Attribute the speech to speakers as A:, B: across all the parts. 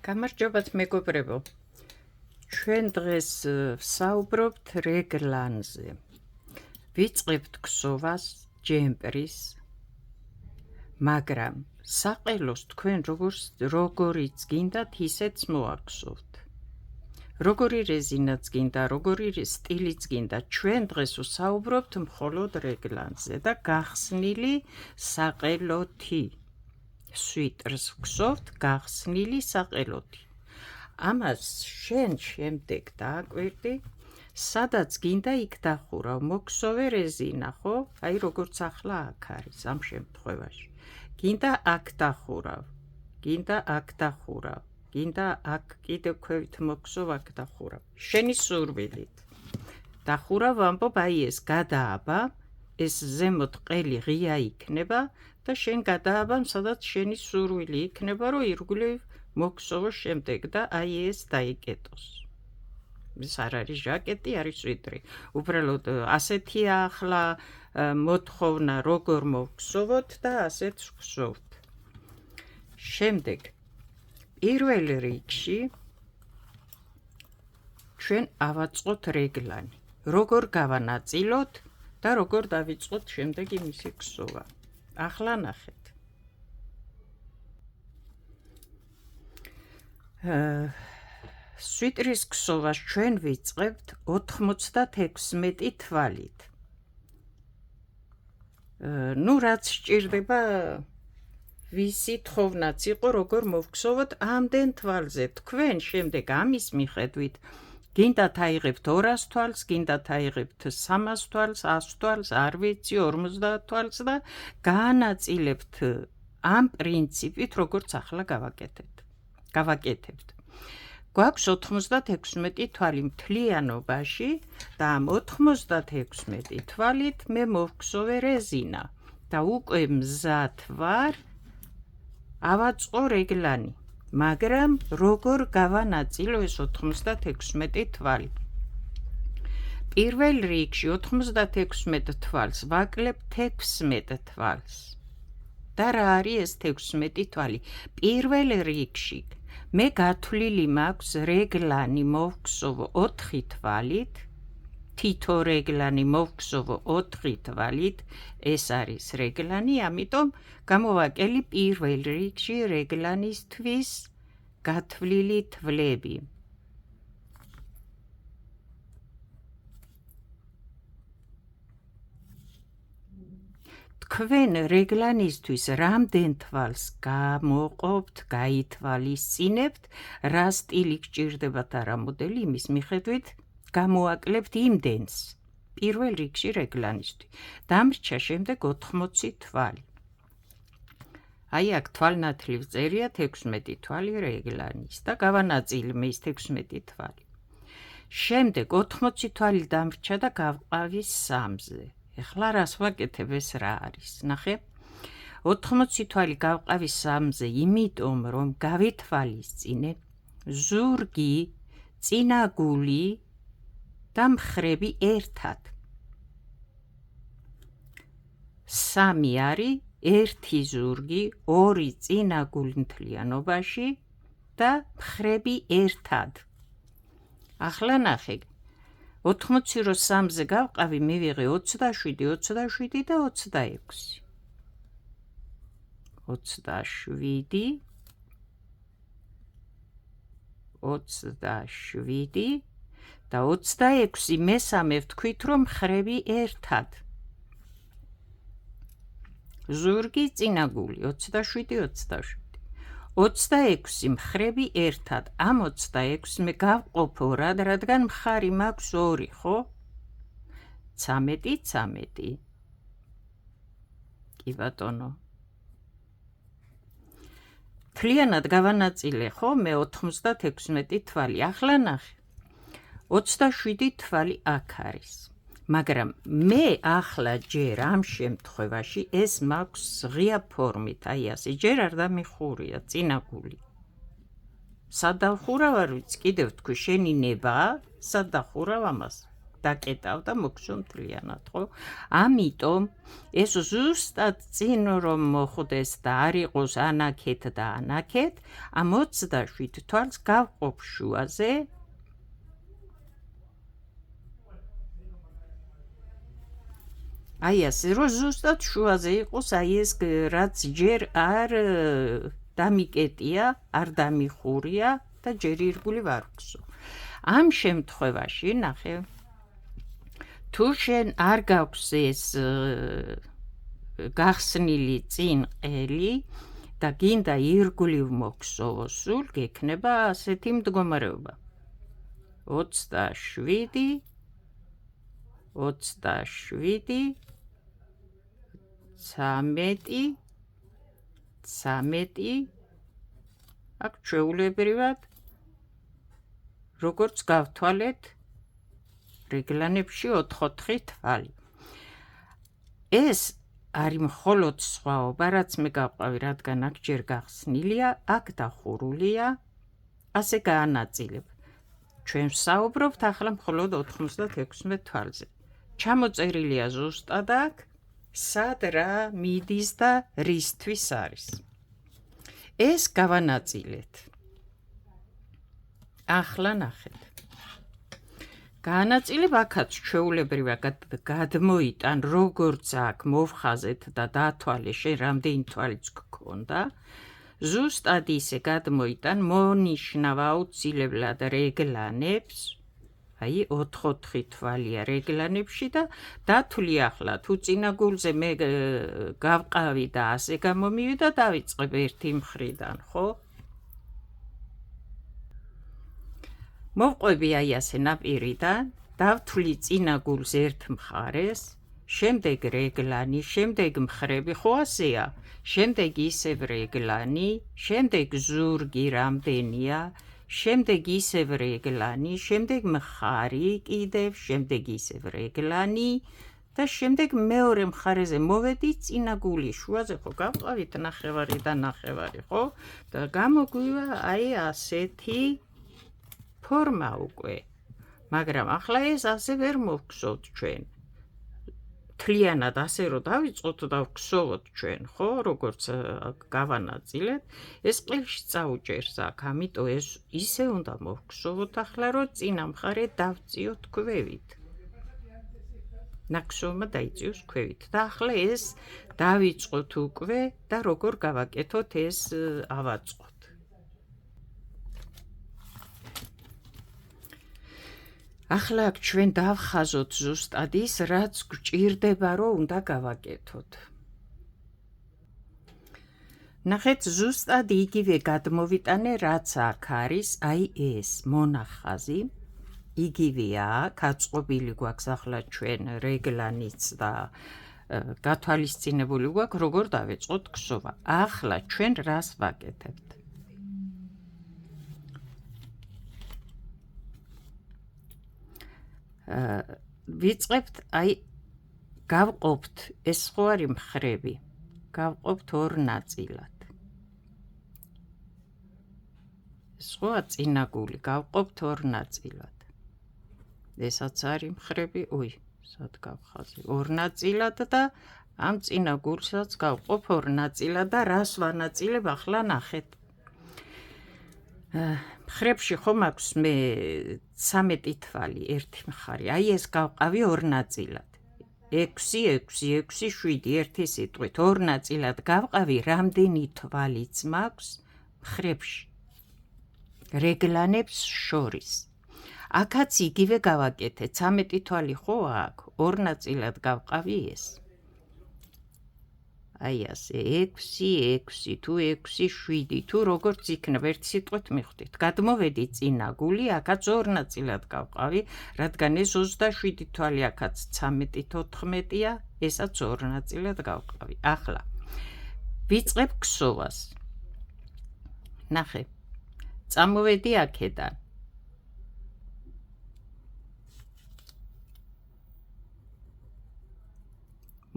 A: გამარჯობათ მეგობრებო. ჩვენ დღეს ვსაუბრობთ რეგლანზე. ვიწყებთ ქსოვას ჯემპრის, მაგრამ საყელოს თქვენ როგორიც გინდათ, ისეც მოაქვსოთ. როგორი რეზინაც გინდა, როგორი სტილიც გინდა, ჩვენ დღეს ვსაუბრობთ მხოლოდ რეგლანზე და გახსნილი საყელოთი. სვიტრს ვქვსოვთ გახსნილი საყელოთი. ამას შენ შემდეგ დააკვირდი, სადაც გინდა იქ დახურავ, მოგსოვე რეზინა, ხო? აი როგორც ახლა აქ არის ამ შემთხვევაში. გინდა აქ დახურავ, გინდა აქ დახურავ, გინდა აქ კიდევ ქვევით მოგსოვ, აქ დახურავ. შენი სურვილით. დახურავ, ვამბობ, აი ეს გადააბა, ეს ზემოთ ყელი ღია იქნება და შენ გადააბამ, სადაც შენი სურვილი იქნება, რომ ირგვლივ მოგსოვო შემდეგ და აი ეს დაიკეტოს. ეს არ არის ჟაკეტი, არის სვიტრი. უბრალოდ ასეთია ახლა მოთხოვნა, როგორ მოგსოვოთ და ასეც ვქვსოვთ. შემდეგ პირველ რიგში ჩვენ ავაწყოთ რეგლანი. როგორ გავანაწილოთ და როგორ დავიწყოთ შემდეგი მისი ქსოვა. ახლა ნახეთ. სვიტრის ქსოვას ჩვენ ვიწყებთ 96 თვალით. ნუ რაც სჭირდება ვისი თხოვნაც იყო, როგორ მოვგსოვოთ ამდენ თვალზე. თქვენ შემდეგ ამის მიხედვით გინდათ აიღებთ 200 თვალს, გინდათ აიღებთ 300 თვალს, 100 თვალს, არ ვიცი, 50 თვალს და გაანაწილებთ ამ პრინციპით, როგორც ახლა გავაკეთებთ. გვაქვს 96 თვალი მთლიანობაში და ამ 96 თვალით მე მოვგსოვე რეზინა და უკვე მზად ვარ ავაწყო რეგლანი. მაგრამ როგორ გავანაწილო ეს 96 თვალი? პირველ რიგში 96 თვალს ვაკლებ 16 თვალს. და რა არის ეს 16 თვალი? პირველ რიგში მე გათვლილი მაქვს რეგლანი მოვგსოვო 4 თვალით, თითო რეგლანი მოვგსოვო 4 თვალით, ეს არის რეგლანი, ამიტომ გამოვაკელი პირველ რიგში რეგლანისთვის გათვლილი თვლები. თქვენ რეგლანისთვის რამდენ თვალს გამოყოფთ, გაითვალისწინებთ, რა სტილი გჭირდებათ არა მოდელი, იმის მიხედვით გამოაკლებთ იმდენს პირველ რიგში რეგლანისთვის. დამრჩა შემდეგ 80 თვალი. აი აქ თვალნათლივ წერია 16 თვალი რეგლანის და გავანაწილე ის 16 თვალი. შემდეგ 80 თვალი დამრჩა და გავყავი 3-ზე. ეხლა რას ვაკეთებ, ეს რა არის? ნახე. 80 თვალი გავყავი 3-ზე, იმიტომ რომ გავითვალისწინე ზურგი, წინაგული და მხრები ერთად. 3 არის 1 ზურგი, 2 წინაგული მთლიანობაში და მხრები ერთად. ახლა ნახე. 80 რო 3-ზე გავყავი, მივიღე 27, 27 და 26. 27, 27 და 26 მესამე ვთქვით, რომ მხრები ერთად. ზურგი, წინაგული 27, 27. 26 მხრები ერთად. ამ 26 მე გავყოფ ორად, რადგან მხარი მაქვს 2, ხო? 13, 13. კი ბატონო. მთლიანად გავანაწილე, ხო? მე 96 თვალი. ახლა ნახე. 27 თვალი აქ არის. მაგრამ მე ახლა ჯერ ამ შემთხვევაში ეს მაქვს ღია ფორმით, აი ასე, ჯერ არ დამიხურია წინაგული. სად დავხურავ, არ ვიცი, კიდევ თქვი, შენი ნება, სად დახურავ ამას? დაკეტავდა მოგვშომთლიანად, ხო? ამიტომ ეს ზუსტად წინ რომ მოხვდეს და არ იყოს ანაქეთ და ანაქეთ, ამ 27 თვალს გავყოფ შუაზე. აი ასე, რომ ზუსტად შუაზე იყოს, აი ეს რაც ჯერ არ დამიკეტია, არ დამიხურია და ჯერ ირგული ვარ ვგზო. ამ შემთხვევაში, ნახე, თუ შენ არ გაქვს ეს გახსნილი წინ ყელი და გინდა ირგვლივ მოგსოვო სულ, გექნება ასეთი მდგომარეობა. 27 13 აქ ჩვეულებრივად როგორც გავთვალეთ რეგლანებში 4 თვალი. ეს არის მხოლოდ სხვაობა, რაც მე გავყავი, რადგან აქ ჯერ გახსნილია, აქ დახურულია, ასე გაანაწილებ. ჩვენ ვსაუბრობთ ახლა მხოლოდ 96 თვალზე. ჩამოწერილია ზუსტად აქ, სად რა მიდის და რისთვის არის. ეს გავანაწილეთ. ახლა ნახეთ. გაანაწილებ აქაც ჩვეულებრივად გადმოიტან, როგორც აქ მოვხაზეთ და დათვალე შენ რამდენი თვალიც გქონდა, ზუსტად ისე გადმოიტან, მონიშნავ აუცილებლად რეგლანებს, აი 4 თვალია რეგლანებში და დათვლი ახლა, თუ წინა გულზე მე გავყავი და ასე გამომივიდა, დავიწყებ ერთი მხრიდან, ხო? მოვყვები აი ასე ნაპირიდან, დავთვლი წინა გულს ერთ მხარეს, შემდეგ რეგლანი, შემდეგ მხრები, ხო ასეა? შემდეგ ისევ რეგლანი, შემდეგ ზურგი რამდენია, შემდეგ ისევ რეგლანი, შემდეგ მხარი კიდევ, შემდეგ ისევ რეგლანი და შემდეგ მეორე მხარეზე მოვედი წინა გულის შუაზე, ხო გავყავით ნახევარი და ნახევარი, ხო? და გამოგვივა აი ასეთი ფორმა უკვე. მაგრამ ახლა ეს ასე ვერ მოვგზავთ ჩვენ. თლიანად ასე რომ დავიწყოთ და ვგზოვოთ ჩვენ, ხო, როგორც გავანაწილეთ, ეს ყელში წაუჭერს აქ, ამიტომ ეს ისე უნდა მოვგზოვოთ ახლა, რომ წინა მხარე დავწიოთ ქვევით. ნაკსოვმა დაიწიოს ქვევით და ახლა ეს დავიწყოთ უკვე და როგორ გავაკეთოთ ეს ავაწყოთ. ახლა აქ ჩვენ დავხაზოთ ზუსტად ის, რაც გვჭირდება, რომ უნდა გავაკეთოთ. ნახეთ, ზუსტად იგივე გადმოვიტანე, რაც აქ არის, აი ეს მონახაზი, იგივეა, გაწყობილი გვაქვს ახლა ჩვენ რეგლანიც და გათვალისწინებული გვაქვს, როგორ დავეწყოთ გზობა. ახლა ჩვენ რას ვაკეთებთ? ვიწყებთ, აი გავყოფთ, ეს ხო არის მხრები, გავყოფთ 2 ნაწილად. ეს ხოა წინა გული, გავყოფთ 2 ნაწილად. ესაც არის მხრები, სად გავხაზი, 2 ნაწილად და ამ წინა გულსაც გავყოფ 2 ნაწილად და რას ვანაწილებ, ახლა ნახეთ. მხრებში ხომ აქვს მე 13 თვალი, ერთი მხარი, აი ეს გავყავი 2 ნაწილად. 6, 6, 6, 7, ერთი სიტყვით 2 ნაწილად გავყავი, რამდენი თვალიც მაქვს მხრებში, რეგლანებს შორის. აქაც იგივე გავაკეთე, 13 თვალი ხო აქ, 2 ნაწილად გავყავი ეს. აი ასე, 6, 6, თუ 6, 7, თუ როგორც იქნება, ერთ სიტყვით მიხვდით. გადმოვედი წინა გული, აქაც 2 ნაწილად გავყავი, რადგან ეს 27 თვალი, აქაც 13, 14-ია, ესაც 2 ნაწილად გავყავი. ახლა, ვიწყებ ქსოვას. ნახე, წამოვედი აქედან.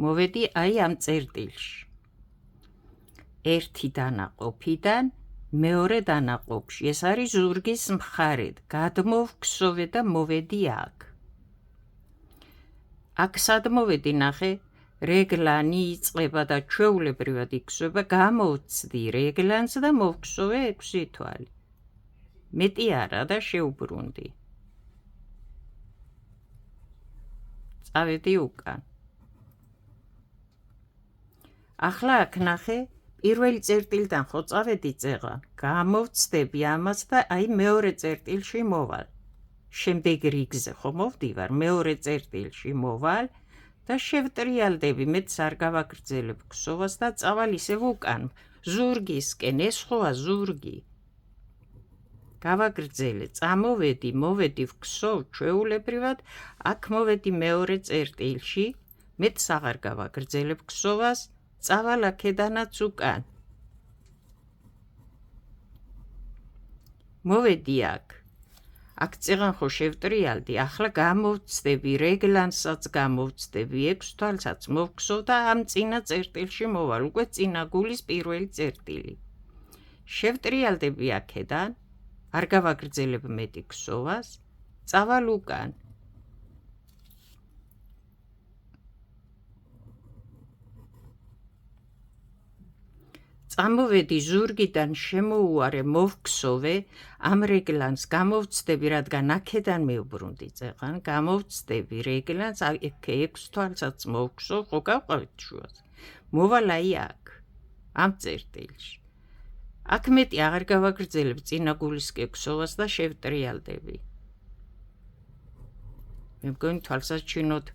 A: მოვედი აი ამ წერტილში. ერთი დანაყოფიდან მეორე დანაყოფში. ეს არის ზურგის მხარედ. გადმოვქსოვე და მოვედი აქ. აქ სად მოვედი ნახე, რეგლანი იწყება და ჩვეულებრივად იქვსება, გამოვცდი რეგლანს და მოვქსოვე 6 თვალი. მეტი არა და შევბრუნდი. წავედი უკან. ახლა აქ ნახე, პირველი წერტილიდან ხო წავედი წეღან, გამოვცდები ამას და აი მეორე წერტილში მოვალ. შემდეგ რიგზე ხო მოვდივარ, მეორე წერტილში მოვალ და შევტრიალდები, მეც არ გავაგრძელებ ქსოვას და წავალ ისევ უკან, ზურგისკენ, ეს ხოა ზურგი. გავაგრძელე, წამოვედი, მოვედი ვქსოვ ჩვეულებრივად, აქ მოვედი მეორე წერტილში, მეც აღარ გავაგრძელებ ქსოვას, წავალ აქედანაც უკან. მოვედი აქ. აქ წეღან ხო შევტრიალდი, ახლა გამოვცდები, რეგლანსაც გამოვცდები, 6 თვალსაც მოვქსოვ და ამ წინა წერტილში მოვალ, უკვე წინა გულის პირველი წერტილი. შევტრიალდები აქედან, არ გავაგრძელებ მეტი ქსოვას, წავალ უკან. წამოვედი ზურგიდან შემოუარე, მოვქსოვე, ამ რეგლანს გამოვცდები, რადგან აქედან მევბრუნდი წეღან, გამოვცდები რეგლანს, აქ 6 თვალსაც მოვქსოვ, ხო გავყავით შუას. მოვალ აი აქ, ამ წერტილში. აქ მეტი აღარ გავაგრძელებ წინა გულისკენ ქსოვას და შევტრიალდები. მე მგონი თვალსაჩინოდ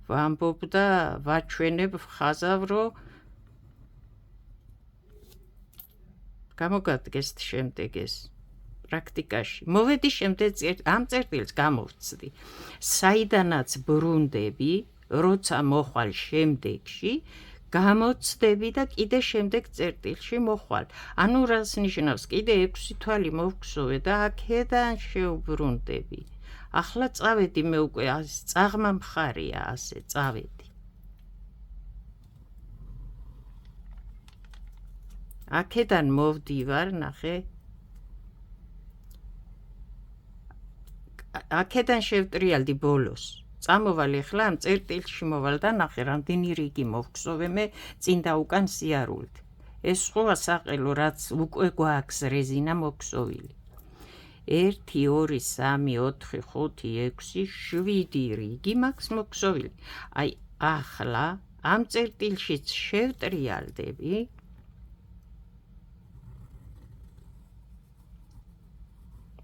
A: ვამბობ და ვაჩვენებ ხაზავ, რომ გამოგადგეს შემდეგ ეს პრაქტიკაში. მოვედი შემდეგ ამ წერტილს გამოვცდი. საიდანაც ბრუნდები, როცა მოხვალ შემდეგში, გამოცდები და კიდე შემდეგ წერტილში მოხვალ. ანუ რას ნიშნავს, კიდე 6 თვალი მოვქსოვე და აქედან შევბრუნდები. ახლა წავედი, მე უკვე წაღმა მხარია, ასე წავედი. აქედან მოვდივარ, ნახე. აქედან შევტრიალდი ბოლოს. წამოვალ ახლა ამ წერტილში მოვალ და ნახე, რამდენი რიგი მოვქსოვე მე წინ და უკან სიარულით. ეს ხოა საყელო, რაც უკვე გვაქვს რეზინა მოქსოვილი. 1, 2, 3, 4, 5, 6, 7 რიგი მაქვს მოქსოვილი. აი, ახლა ამ წერტილშიც შევტრიალდები.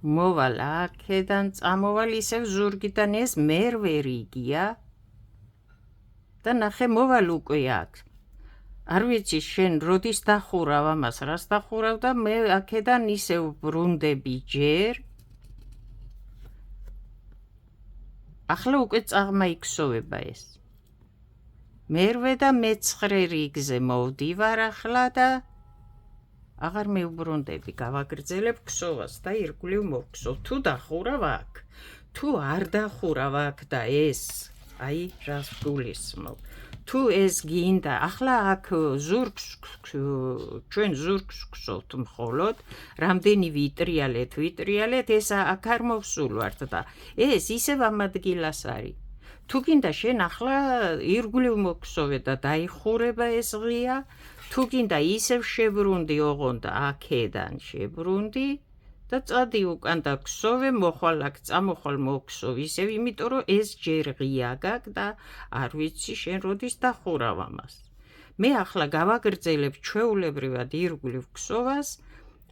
A: მოვალ აქედან, წამოვალ ისევ ზურგიდან, ეს მერვე რიგია და ნახე, მოვალ უკვე აქ. არ ვიცი, შენ როდის დახურავ ამას, რას დახურავ და მე აქედან ისევ ბრუნდები ჯერ. ახლა უკვე წაღმა იქსოვება ეს. მერვე და მე-9 რიგზე მოვდივარ ახლა და აღარ მევბრუნდები, გავაგრძელებ ქსოვას და ირგვლივ მოვქსოვ. თუ დახურავ აქ, თუ არ დახურავ აქ და ეს, აი რას გულისხმობ. თუ ეს გინდა, ახლა აქ ზურგს, ჩვენ ზურგს ვქსოვთ მხოლოდ, რამდენი ვიტრიალეთ, ეს აქ არ მოვსულვართ და ეს ისევ ამ ადგილას არის. თუ გინდა შენ ახლა ირგვლივ მოგქსოვე და დაიხურება ეს ღია, თუ გინდა ისევ შებრუნდი ოღონდ აქედან შებრუნდი და წადი უკან და ქსოვე, მოხვალ აქ, წამოხვალ მოგქსოვ ისევ, იმიტომ რომ ეს ჯერ ღია გაქვს და არ ვიცი შენ როდის დახურავ ამას. მე ახლა გავაგრძელებ ჩვეულებრივად ირგვლივ ქსოვას,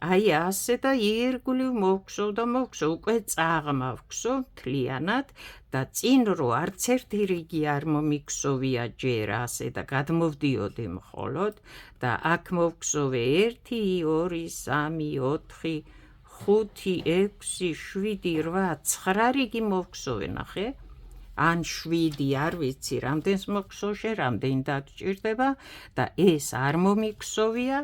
A: აი ასე და ირგვლივ მოვქსოვ და მოვქსოვ, უკვე წაღმა ვქსოვ მთლიანად და წინ რო არც ერთი რიგი არ მომიქსოვია ჯერ ასე და გადმოვდიოდი მხოლოდ და აქ მოვქსოვე 1, 2, 3, 4, 5, 6, 7, 8, 9 რიგი მოვქსოვე, ნახე. ან 7, არ ვიცი, რამდენს მოგქსოვე, რამდენი დაგჭირდება და ეს არ მომიქსოვია,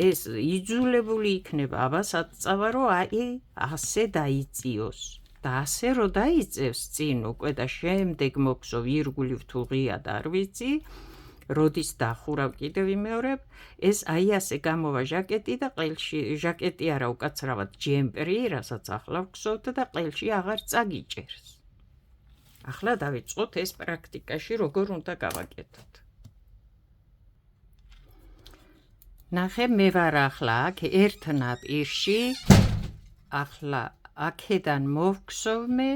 A: ეს იძულებული იქნება აბასაც წავა, რომ აი ასე დაიწიოს. და ასე რო დაიწევს წინ უკვე და შემდეგ მოგქსოვ ირგვლივ თუ ღია და არ ვიცი, როდის დახურავ კიდევ ვიმეორებ, ეს აი ასე გამოვა ჟაკეტი და ყელში, ჟაკეტი არა, უკაცრავად ჯემპერი, რასაც ახლა ვგსოვთ და ყელში აღარ წაგიჭერს. ახლა დავიწყოთ ეს პრაქტიკაში როგორ უნდა გავაკეთოთ. ნახე, მე ვარ ახლა აქ ერთ ნაპირში, ახლა აქედან მოვგსოვ მე,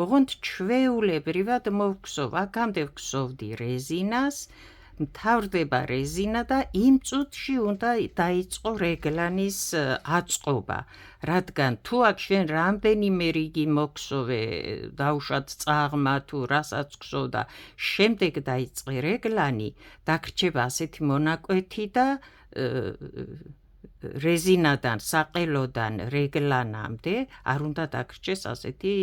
A: ოღონდ ჩვეულებრივად მოვგსოვ, აქამდე ვგსოვდი რეზინას, მთავრდება რეზინა და იმ წუთში უნდა დაიწყო რეგლანის აწყობა, რადგან თუ აქ ჩვენ რამდენიმე რიგი მოგსოვე, დაუშვათ წაღმა თუ რასაც გსოვ და შემდეგ დაიწყე რეგლანი, დაგრჩება ასეთი მონაკვეთი და რეზინადან, საყელოდან რეგლანამდე არ უნდა დაგრჩეს ასეთი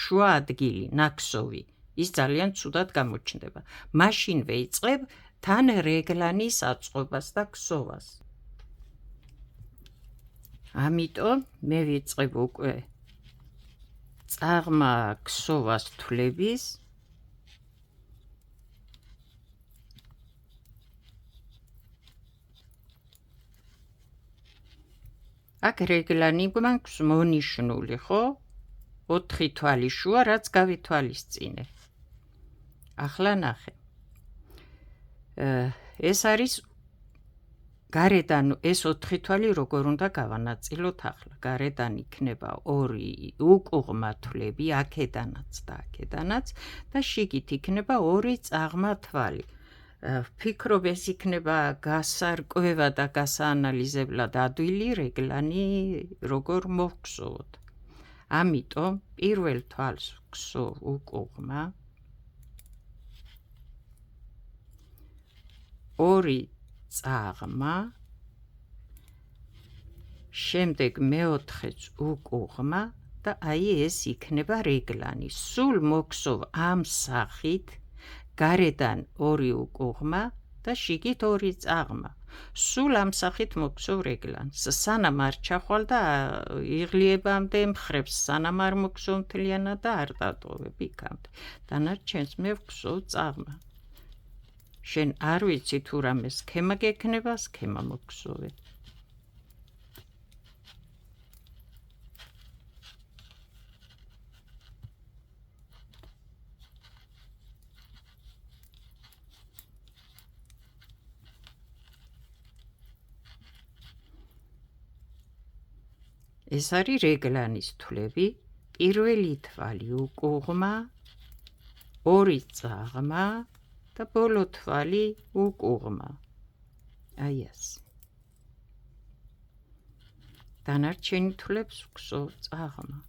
A: შუა ადგილი, ნაქსოვი. ის ძალიან ცუდად გამოჩნდება. მაშინვე იწყებ თან რეგლანის აწყობას და ქსოვას. ამიტომ მე ვიწყებ უკვე წაღმა ქსოვას თვლების. აქ რეგლანი გვაქვს მონიშნული, ხო? 4 თვალი შუა, რაც გავითვალისწინე. ახლა ნახე. ეს არის გარედან ეს 4 თვალი როგორ უნდა გავანაწილოთ ახლა. გარედან იქნება 2 უკუღმა თვლები, აქედანაც და აქედანაც და შიგით იქნება 2 წაღმა თვალი. ვფიქრობ ეს იქნება გასარკვევა და გასაანალიზებლად ადვილი რეგლანი როგორ მოვგსოვოთ. ამიტომ პირველ თვალს ვგსოვ უკუღმა, 2 წაღმა, შემდეგ მეოთხეც უკუღმა და აი ეს იქნება რეგლანი. სულ მოგსოვ ამ სახით, გარედან 2 უკუღმა და შიგით 2 წაღმა. სულ ამ სახით მოგსოვ რეგლანს. სანამ არ ჩახვალ და იღლიებამდე მხრებს, სანამ არ მოგსოვ მთლიანად და არ დატოვებ იქამდე. დანარჩენს მე ვგსოვ წაღმა. შენ არ ვიცი თუ რამე სქემა გექნება, სქემა მოგსოვე. ეს არის რეგლანის თვლები, პირველი თვალი უკუღმა, 2 წაღმა და ბოლო თვალი უკუღმა. აი ეს. დანარჩენი თვლებს ვგსოვ წაღმა.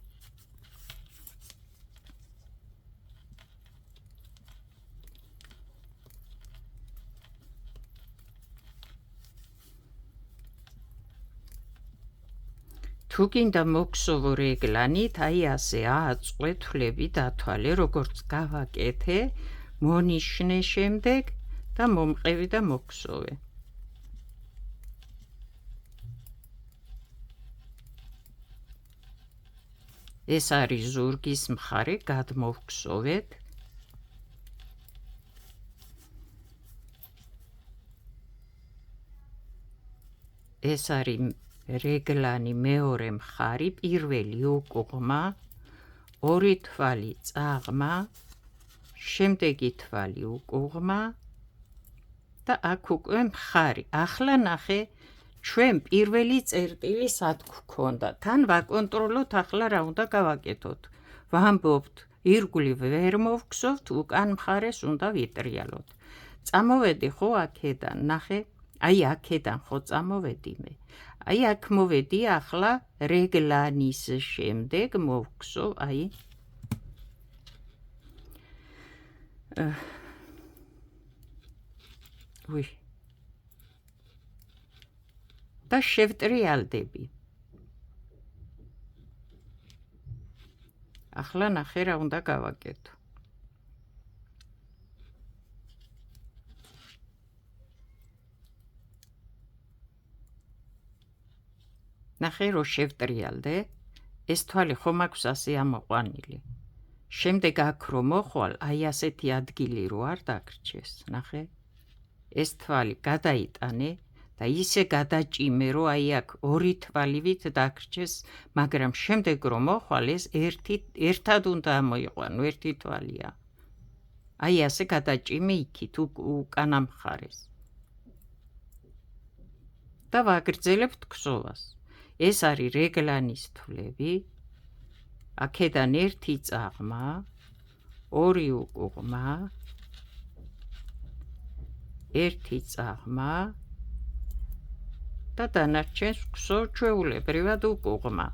A: თუ გინდა მოგსოვო რეგლანით, აი ასე ააწყვე თვლები დათვალე, როგორც გავაკეთე, მონიშნე შემდეგ და მომყევი და მოგსოვე. ეს არის ზურგის მხარე, გადმოვგსოვეთ. ეს არის რეგლანი მეორე მხარი, პირველი უკუღმა, 2 თვალი წაღმა, შემდეგი თვალი უკუღმა და აქ უკვე მხარი. ახლა ნახე, ჩვენ პირველი წერტილი სად გვქონდა. თან ვაკონტროლოთ ახლა რა უნდა გავაკეთოთ. ვამბობთ, ირგვლივ ვერ მოვგსოვთ, უკან მხარეს უნდა ვიტრიალოთ. წამოვედი ხო აქედან, ნახე, აი აქედან ხო წამოვედი მე. აი აქ მოვედი ახლა რეგლანის შემდეგ მოვგსოვ, აი და შევტრიალდები. ახლა ნახე რა უნდა გავაკეთო. ნახე რო შევტრიალდე, ეს თვალი ხომ აქვს ასე ამოყვანილი. შემდეგ აქ რო მოხვალ, აი ასეთი ადგილი რო არ დაგრჩეს, ნახე. ეს თვალი გადაიტანე და ისე გადაჭიმე, რომ აი აქ ორი თვალივით დაგრჩეს, მაგრამ შემდეგ რომ მოხვალეს, ერთად უნდა მოიყვანო, ერთი თვალია. აი ასე გადაჭიმე იქით უკანა მხარეს. და ვაგრძელებთ ქსოვას. ეს არის რეგლანის თვლები. აქედან ერთი წაღმა, ორი უკუღმა, ერთი წაღმა და დანარჩენს ქსოვ ჩვეულებრივად უკუღმა.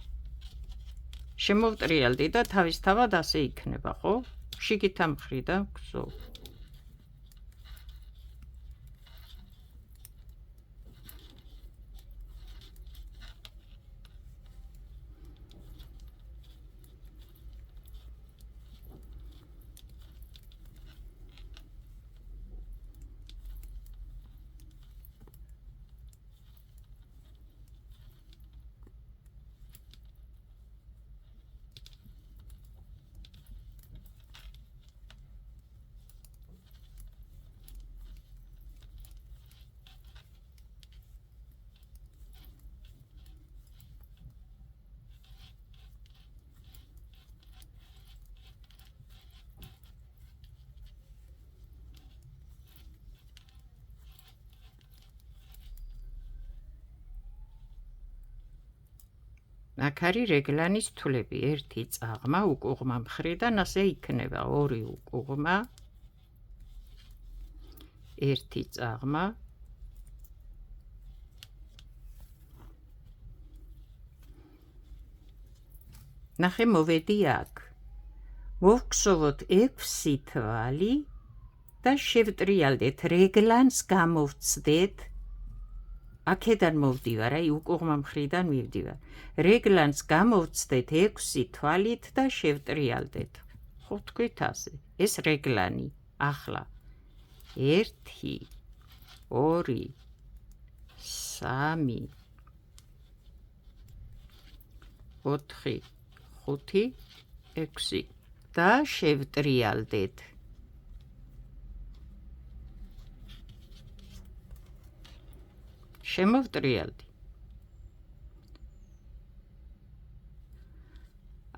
A: შემოვტრიალდი და თავისთავად ასე იქნება, ხო? შიგითა მხრიდან ქსოვ. აქ არის რეგლანის თვლები, ერთი წაღმა უკუღმა მხრიდან ასე იქნება, ორი უკუღმა, ერთი წაღმა, ნახე მოვედი აქ. მოვგსოვოთ 6 თვალი და შევტრიალდეთ, რეგლანს გამოვცდეთ. აქედან მოვდივარ, აი უკუღმა მხრიდან მივდივარ. რეგლანს გამოვცდეთ 6 თვალით და შევტრიალდეთ. ხო თქვით ასე. ეს რეგლანი. ახლა 1 2 3 4 5 6 და შევტრიალდეთ. შემოვტრიალდი.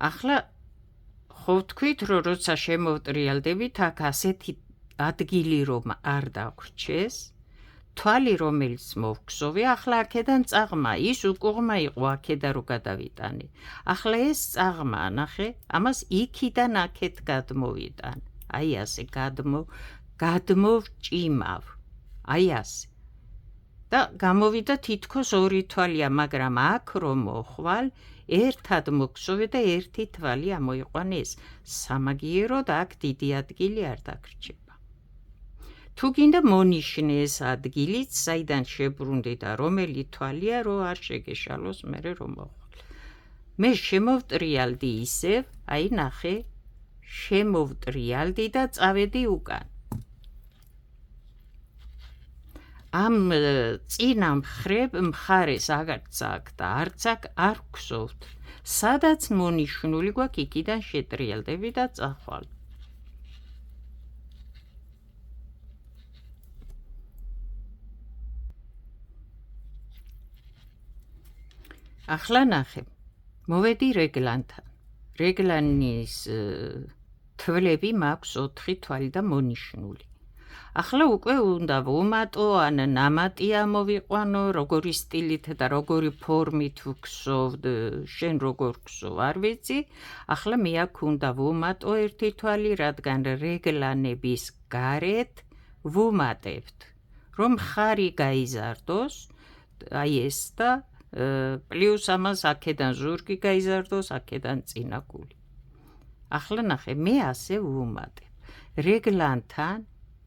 A: ახლა ხო ვთქვით, რომ როცა შემოვტრიალდებით, აქ ასეთი ადგილი რომ არ დაგვრჩეს, თვალი რომელიც მოვგსოვე, ახლა აქედან წაღმა, ის უკუღმა იყო აქედან რო გადავიტანე. ახლა ეს წაღმა, ნახე, ამას იქიდან აქეთ გადმოვიტან. აი ასე გადმოვჭიმავ. აი ასე. და გამოვიდა თითქოს ორი თვალია, მაგრამ აქ რომ მოხვალ, ერთად მოგსოვე და ერთი თვალი ამოიყვანე ეს. სამაგიეროდ აქ დიდი ადგილი არ დაგრჩება. თუ გინდა მონიშნე ეს ადგილიც, საიდან შებრუნდი და რომელი თვალია, რომ არ შეგეშალოს მერე რომ მოხვალ. მე შემოვტრიალდი ისევ, აი ნახე, შემოვტრიალდი და წავედი უკან. ამ წინა მხარეს აგარც აქ და არც აქ არ გვსოვთ. სადაც მონიშნული გვაქვს, იქიდან შეტრიალდები და წახვალ. ახლა ნახე, მოვედი რეგლანთან. რეგლანის თვლები მაქვს 4 თვალი და მონიშნული. ახლა უკვე უნდა ვუმატო, ან ნამატი ამოვიყვანო, როგორი სტილით და როგორი ფორმით ვგსოვთ, შენ როგორ გსოვ, არ ვიცი. ახლა მე აქ უნდა ვუმატო ერთი თვალი, რადგან რეგლანების გარეთ ვუმატებთ, რომ ხარი გაიზარდოს, აი ეს და პლუს ამას აქედან ზურგი გაიზარდოს, აქედან წინა გული. ახლა ნახე, მე ასე ვუმატებ. რეგლანთან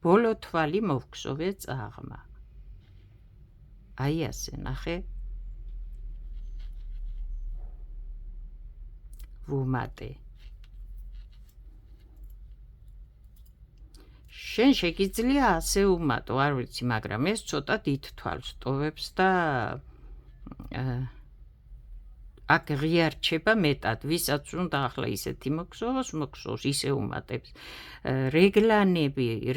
A: ბოლო თვალი მოვგსოვე წაღმა. აი ასე, ნახე. ვუმატე. შენ შეგიძლია ასე უმატო, არ ვიცი, მაგრამ ეს ცოტა დიდ თვალს ტოვებს და აქ ღია რჩება მეტად, ვისაც უნდა ახლა ისეთი მოქსოვოს, ისე უმატებს.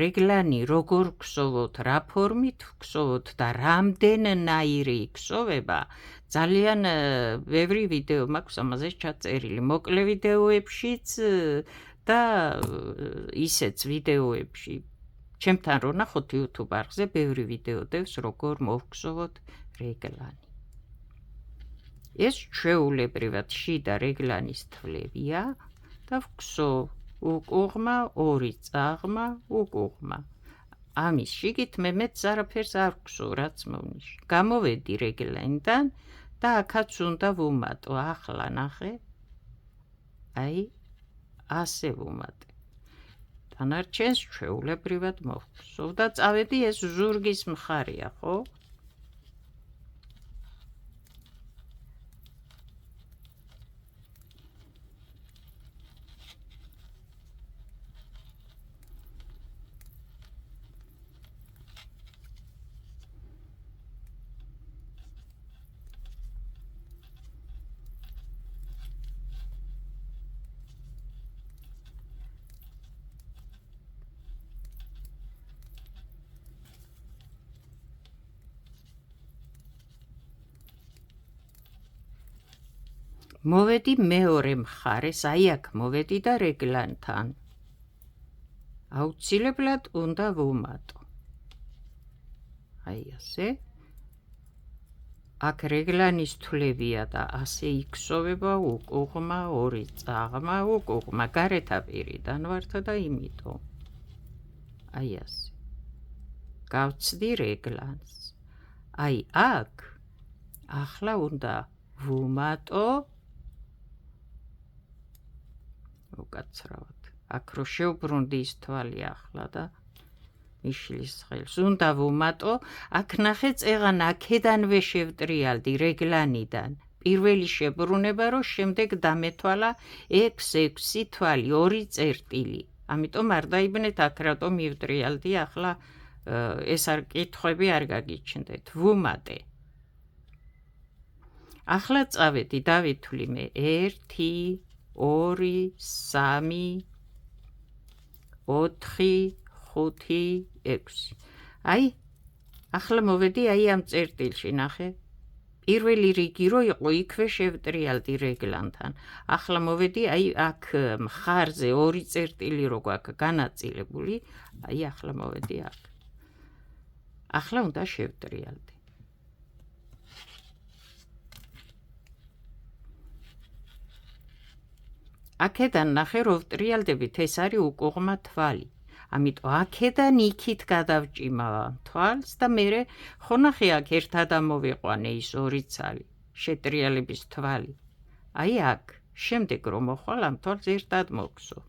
A: რეგლანი როგორ ქსოვოთ, რა ფორმით ქსოვოთ და რამდენნაირი ქსოვება, ძალიან ბევრი ვიდეო მაქვს ამაზე ჩაწერილი, მოკლე ვიდეოებშიც და ისეც ვიდეოებში. ჩემთან რო ნახოთ YouTube არხზე ბევრი ვიდეო დევს, როგორ მოვქსოვოთ რეგლანი. ეს ჩვეულებრივად შიდა რეგლანის თვლებია და ვქსოვ უკუღმა, ორი წაღმა, უკუღმა. ამის შიგით მე მეც არაფერს არ ვქსოვ, რაც მომნიშ. გამოვედი რეგლანიდან და აქაც უნდა ვუმატო, ახლა ნახე, აი, ასე ვუმატე. დანარჩენს ჩვეულებრივად მოვხსოვ და წავედი, ეს ზურგის მხარია, ხო? მოვედი მეორე მხარეს, აი აქ მოვედი და რეგლანთან. აუცილებლად უნდა ვუმატო. აი ასე. აქ რეგლანის თვლებია და ასე იქსოვება უკუღმა, ორი წაღმა, უკუღმა, გარეთაპირიდან ვართ და იმიტომ. აი ასე. გავცდი რეგლანს. აი აქ ახლა უნდა ვუმატო უკაცრავად. აქ რო შევბრუნდი ის თვალი ახლა და მიშლის ხელს. უნდა ვუმატო, აქ ნახე წეღან აქედანვე შევტრიალდი რეგლანიდან. პირველი შებრუნება, რომ შემდეგ დამეთვალა 6 თვალი, 2 წერტილი. ამიტომ არ დაიბნეთ აქ რატო მივტრიალდი, ახლა ეს არ კითხვები არ გაგიჩნდეთ. ვუმატე. ახლა წავედი, დავითვლი მე 1 2 3 4 5 6. აი, ახლა მოვედი აი ამ წერტილში, ნახე. პირველი რიგი რო იყო, იქვე შევტრიალდი რეგლანთან. ახლა მოვედი აი აქ მხარზე 2 წერტილი რო გვაქვს განაწილებული, აი ახლა მოვედი აქ. ახლა უნდა შევტრიალდი. აქედან ნახე რო ვტრიალდებით, ეს არის უკუღმა თვალი. ამიტომ აქედან იქით გადავჭიმავ თვალს და მერე ხო ნახე აქ ერთად ამოვიყვანე ის 2 ცალი, შეტრიალების თვალი. აი აქ, შემდეგ რომ მოხვალ ამ თვალს ერთად მოგსო.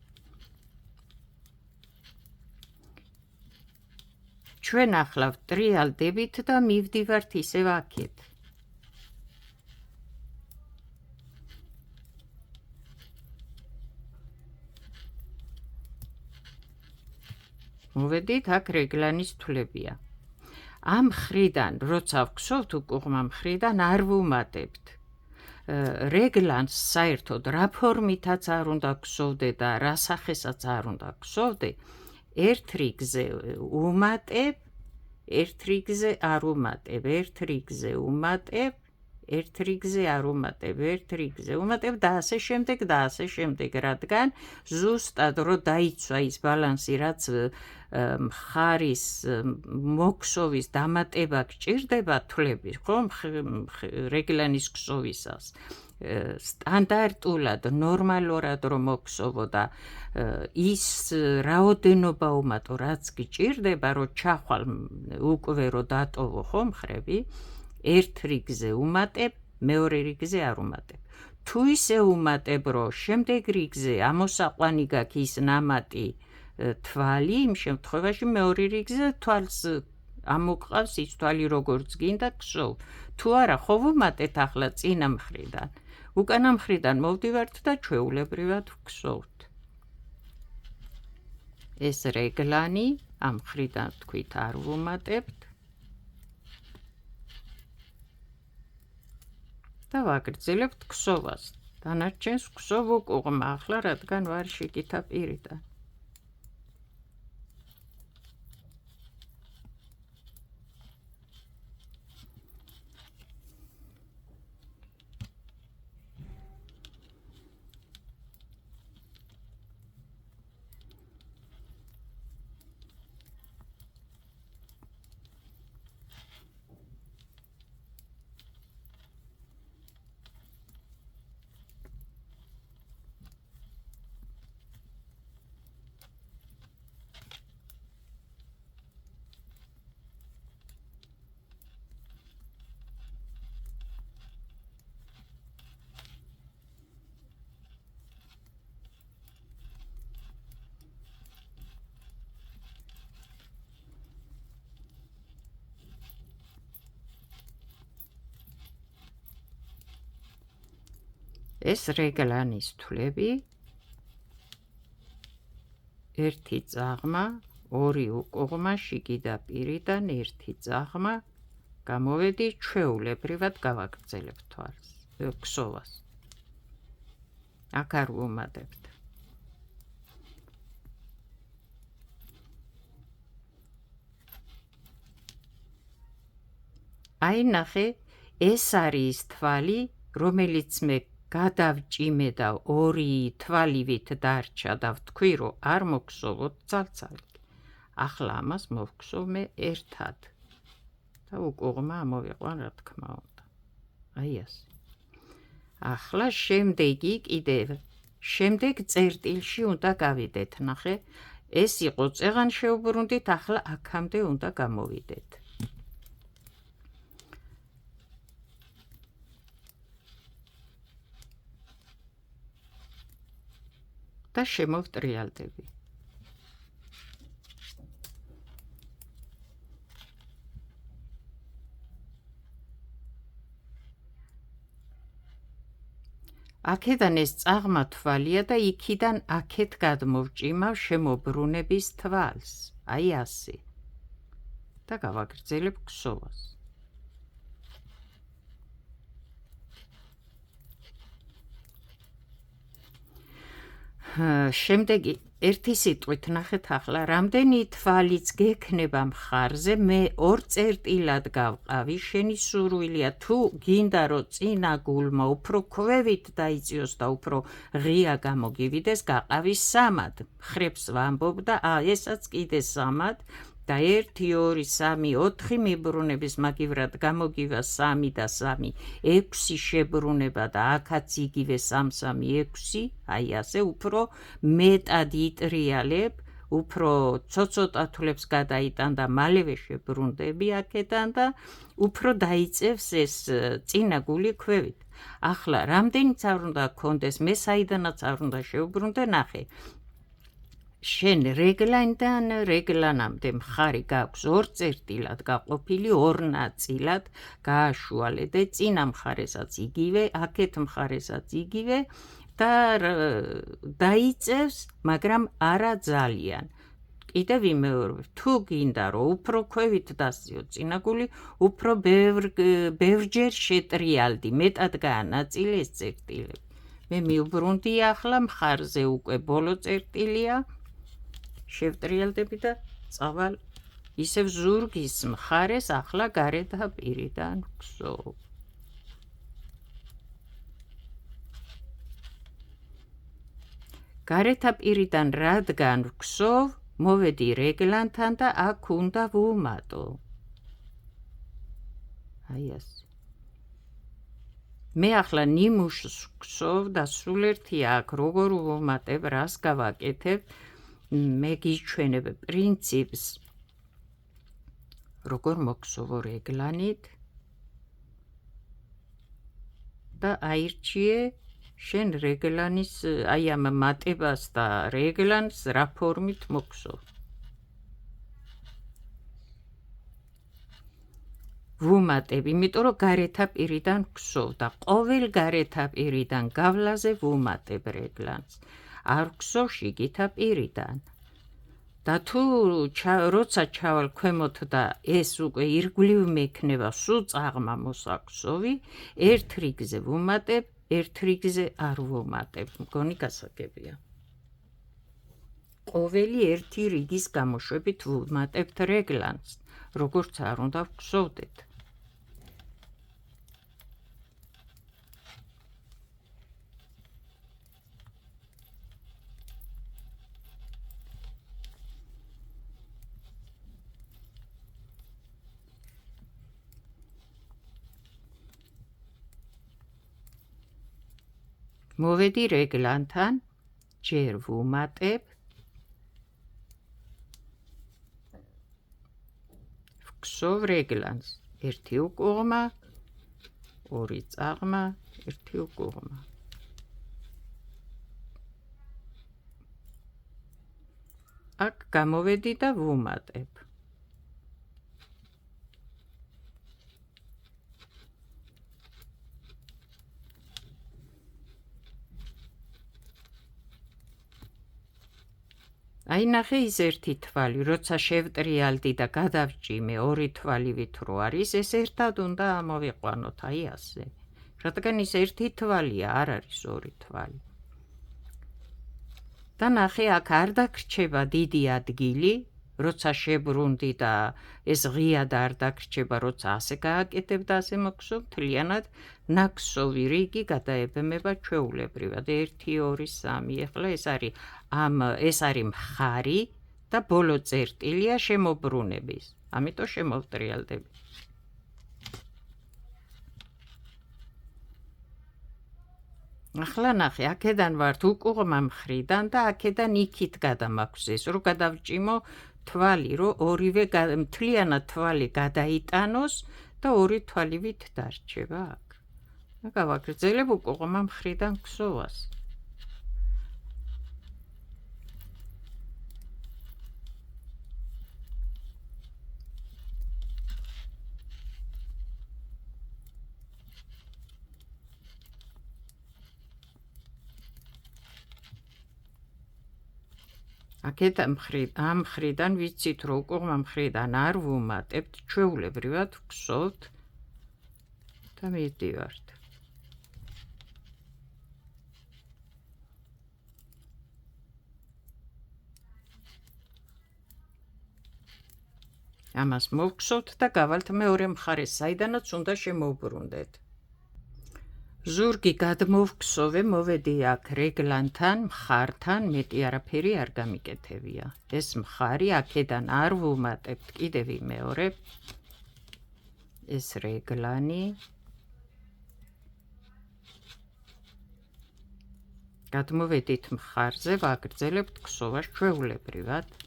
A: ჩვენ ახლა ვტრიალდებით და მივდივართ ისევ აქეთ. მოვედით, აქ რეგლანის თვლებია. ამ მხრიდან, როცა ვხსოვთ უკუღმა მხრიდან, არ ვუმატებთ. რეგლანს საერთოდ რა ფორმითაც არ უნდა გსოვდე და რა სახესაც არ უნდა გსოვდე, ერთ რიგზე უმატებ, ერთ რიგზე არ უმატებ, ერთ რიგზე უმატებ, ერთ რიგზე არ უმატებ, ერთ რიგზე უმატებ და ასე შემდეგ, რადგან ზუსტად რო დაიცვა ის ბალანსი, რაც მხარის მოქსოვის დამატება გჭირდება თვლების, ხო, რეგლანის ქსოვისას. სტანდარტულად, ნორმალურად რომ მოქსოვო და ის რაოდენობა უმატო, რაც გჭირდება, რომ ჩახვალ უკვე რო დატოვო, ხო, მხრები, ერთ რიგზე უმატებ, მეორე რიგზე არ უმატებ. თუ ისე უმატებ, რომ შემდეგ რიგზე ამოსაყვანი გაქვს ის ნამატი თვალი, იმ შემთხვევაში მეორე რიგზე თვალს ამოყავს ის თვალი როგორც გინდა გსოვ. თუ არა, ხო ვუმატეთ ახლა წინა მხრიდან. უკანა მხრიდან მოვდივართ და ჩვეულებრივად ვგსოვთ. ეს რეგლანი ამ მხრიდან თქვით არ ვუმატებთ. და ვაგრძელებთ ქსოვას. დანარჩენს ქსოვ უკუღმა ახლა, რადგან ვარ შიგითა პირიდან. ეს რეგლანის თვლები, ერთი წაღმა, ორი უკუღმა, შიგიდა პირიდან, ერთი წაღმა, გამოვედი, ჩვეულებრივად გავაგრძელებთ თვალს, ქსოვას. აქ არ ვუმატებთ. აი ნახე, ეს არის თვალი, რომელიც მე გადავჭიმე და ორი თვალივით დარჩა და ვთქვი, რომ არ მოგსოვოთ ცალ-ცალკე. ახლა ამას მოვქსოვ მე ერთად. და უკუღმა ამოვიყვან, რა თქმა უნდა. აი ასე. ახლა შემდეგი კიდევ, შემდეგ წერტილში უნდა გავიდეთ, ნახე, ეს იყო წეღან შევბრუნდით, ახლა აქამდე უნდა გამოვიდეთ. და შემოვტრიალდები. აქედან ეს წაღმა თვალია და იქიდან აქეთ გადმოვჭიმავ შემობრუნების თვალს, აი ასე. და გავაგრძელებ ქსოვას. შემდეგი ერთი სიტყვით ნახეთ ახლა, რამდენი თვალიც გექნება მხარზე, მე ორ წერტილად გავყავი, შენი სურვილია, თუ გინდა რომ წინა გულმა უფრო ქვევით დაიწიოს და უფრო ღია გამოგივიდეს, გაყავი სამად. ხრებს ვამბობ და ესაც კიდე სამად და 1, 2, 3, 4 მიბრუნების მაგივრად გამოგივა 3 და 3, 6 შებრუნება და აქაც იგივე 3, 3, 6, აი ასე უფრო მეტად იტრიალებ, უფრო ცოცოტა თვლებს გადაიტან და მალევე შებრუნდები აქედან და უფრო დაიწევს ეს წინა გული ქვევით. ახლა რამდენიც არ უნდა გქონდეს, მე საიდანაც არ უნდა შევბრუნდე, ნახე. შენ რეგლანიდან რეგლანამდე მხარი გაქვს ორ წერტილად გაყოფილი, ორ ნაწილად გააშუალე და წინა მხარესაც იგივე, აქეთ მხარესაც იგივე და დაიწევს, მაგრამ არა ძალიან. კიდევ ვიმეორებ, თუ გინდა რომ უფრო ქვევით დასწიო წინა გული, უფრო ბევრჯერ შეტრიალდი, მეტად გაანაწილე ეს წერტილები. მე მივბრუნდი ახლა მხარზე უკვე ბოლო წერტილია. შევტრიალდები და წავალ ისევ ზურგის მხარეს, ახლა გარეთ და პირიდან ქსოვ. გარეთ პირიდან რადგან ქსოვ, მოვედი რეგლანთან და აქ უნდა ვუმატო. აი ასე. მე ახლა ნიმუშს ქსოვ და სულ ერთია აქ როგორ ვუმატებ, რას გავაკეთებ, მე გიჩვენებ პრინციპს, როგორ მოგსოვო რეგლანით და აირჩიე შენ რეგლანის, აი ამ მატებას და რეგლანს რა ფორმით მოგსოვ. ვუმატებ, იმიტომ რომ გარეთა პირიდან ქსოვ და ყოველ გარეთა პირიდან გავლაზე ვუმატებ რეგლანს. არ ქსოვ შიგითა პირიდან. და თუ როცა ჩავალ ქვემოთ და ეს უკვე ირგვლივ მექნება სულ წაღმა მოსაქსოვი, ერთ რიგზე ვუმატებ, ერთ რიგზე არ ვუმატებ. მგონი გასაგებია. ყოველი ერთი რიგის გამოშვებით ვუმატებთ რეგლანს, როგორც არ უნდა ვგსოვდეთ. მოვედი რეგლანთან, ჯერ ვუმატებ, ვგსოვ რეგლანს, ერთი უკუღმა, ორი წაღმა, ერთი უკუღმა. აქ გამოვედი და ვუმატებ. აი ნახე ის ერთი თვალი, როცა შევტრიალდი და გადავჭიმე ორი თვალივით რო არის, ეს ერთად უნდა ამოვიყვანოთ, აი ასე. რადგან ის ერთი თვალია, არ არის ორი თვალი. და ნახე აქ არ დაგრჩება დიდი ადგილი, როცა შებრუნდი და ეს ღია და არ დაგრჩება, როცა ასე გააკეთებ და ასე მოგსოვ, მთლიანად ნაქსოვი რიგი გადაებემება ჩვეულებრივად 1 2 3. ეხლა ეს არის მხარი და ბოლო წერტილია შემოbrunების. ამიტომ შემოვტრიალდები. ახლა ნახე, აქედან ვართ უკუღმა მხრიდან და აქედან იქით გადამაგვზეს, რო გადავჭიმო თვალი, რო ორივე მთლიანად თვალი გადაიტანოს და ორი თვალივით დარჩება აქ. გავაგრძელებ უკუღმა მხრიდან ქსოვას. აქედან ამ მხრიდან ვიცით, რომ უკუღმა მხრიდან არ ვუმატებთ, ჩვეულებრივად ვგსოვთ და მივდივართ. ამას მოვგსოვთ და გავალთ მეორე მხარეს, საიდანაც უნდა შემოვბრუნდეთ. ზურგი გადმოვგსოვე, მოვედი აქ რეგლანთან, მხართან, მეტი არაფერი არ გამიკეთებია. ეს მხარი აქედან არ ვუმატებთ, კიდევ ვიმეორებ. ეს რეგლანი. გადმოვედით მხარზე, ვაგრძელებთ ქსოვას ჩვეულებრივად.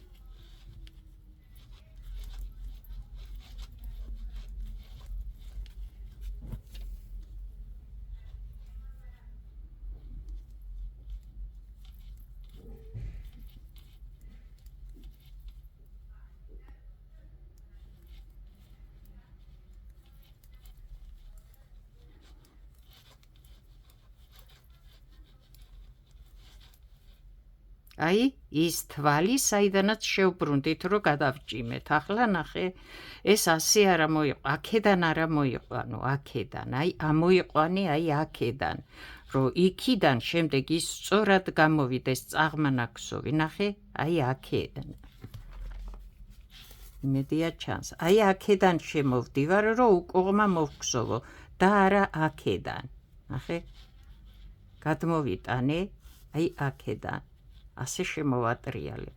A: აი ის თვალი, საიდანაც შევბრუნდით, რომ გადავჭიმეთ. ახლა ნახე, ეს ასე არ მოიყვანო, აქედან არ მოიყვანო, აქედან, აი ამოიყვანი, აი აქედან, რომ იქიდან შემდეგ ის სწორად გამოვიდეს წაღმანაქსოვი. ნახე, აი აქედან. იმედია ჩანს. აი აქედან შემოვდივარ, რომ უკუღმა მოვგსოვო და არა აქედან. ნახე, გადმოვიტანე, აი აქედან. ასე შემოვატრიალებ,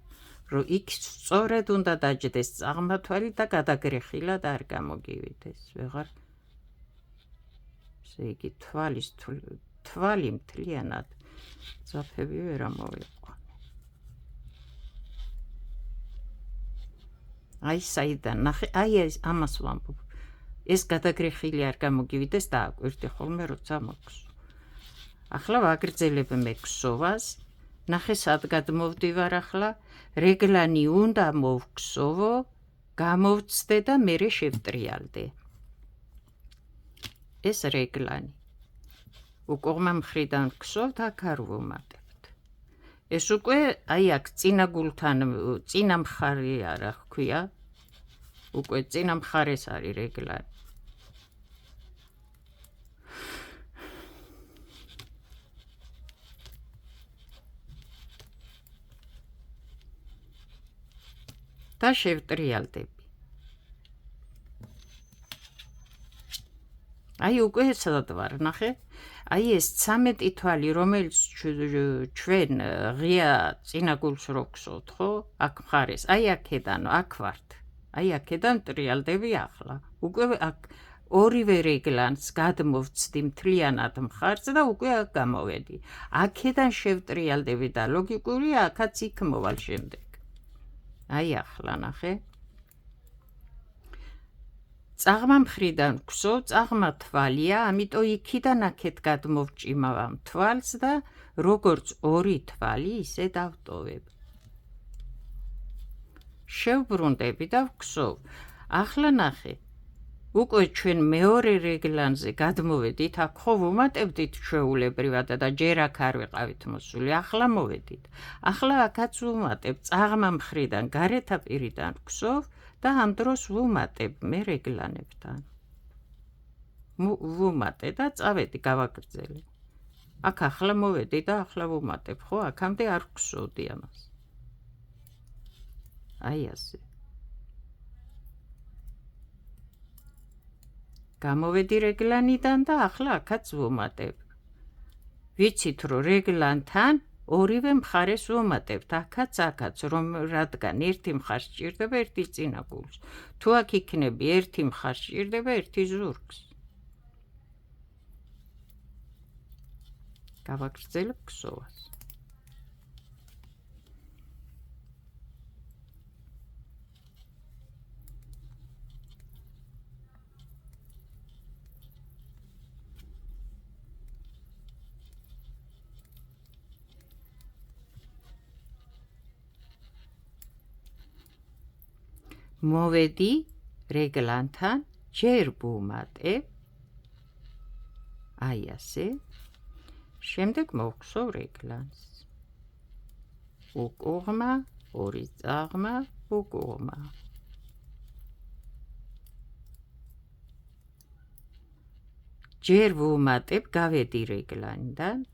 A: რომ იქ სწორედ უნდა დაჯდეს წაღმათვალი და გადაგრეხილად არ გამოგივიდეს. ვეღარ ესე იგი თვალი მთლიანად ძაფები ვერ ამოვიყვანე. აი საიდან, ნახე, აი ამას ვამბობ. ეს გადაგრეხილი არ გამოგივიდეს და აკვირდი ხოლმე, როცა მოგსო. ახლა ვაგრძელებ მე ქსოვას. ნახე, სად გადმოვდივარ ახლა, რეგლანი უნდა მოვგსოვო, გამოვცდე და მერე შევტრიალდე. ეს რეგლანი. უკუღმა მხრიდან ვგსოვთ, აქ არ ვუმატებთ. ეს უკვე აი აქ წინა გულთან წინა მხარე არა ხქვია უკვე წინა მხარეს არის რეგლანი და შევტრიალდები აი უკვე სადად ვარ ნახე აი ეს 13 თვალი რომელიც ჩვენ ღია წინა გულს რო გსვთ ხო აქ მხარეს აი აქედან აქ ვართ აი აქედან ტრიალდები ახლა უკვე აქ ორივე რეგლანს გადმოვცდი მთლიანად მხარს და უკვე აქ გამოვედი აქედან შევტრიალდები და ლოგიკურია აქაც იქ მოვალ შემდეგ აი ახლა ნახე წაღმა მხრიდან ვგსო წაღმა თვალია ამიტომ იქიდან აქეთ გადმოვჭიმავ თვალს და როგორც ორი თვალი ისე დავტოვებ შევბრუნდები და ვგსოვ ახლა ნახე უკვე ჩვენ მეორე რეგლანზე გადმოვედით აქ ხო ვუმატებდით ჩვეულებრივად და ჯერ აქ არ ვიყავით მოსული ახლა მოვედით ახლა აქაც ვუმატებ წაღმა მხრიდან გარეთაპირიდან ვგსოვ და ამ დროს ვუმატებ მე რეგლანებთან ვუმატე და წავედი გავაგრძელე აქ ახლა მოვედი და ახლა ვუმატებ ხო აქამდე არ ვგსოვდი ამას აი ასე გამოვედი რეგლანიდან და ახლა აქაც ვუმატებ ვიცით რომ რეგლანთან ორივე მხარეს ვუმატებთ აქაც რომ რადგან ერთი მხარს სჭირდება ერთი წინა გულს თუ აქ იქნები ერთი მხარს სჭირდება ერთი ზურგს გავაგრძელებ გსოვას მოვედი რეგლანთან ჯერ ვუმატებ აი ასე შემდეგ მოვგსოვ რეგლანს უკუღმა ორი წაღმა უკუღმა ჯერ ვუმატებ გავედი რეგლანიდან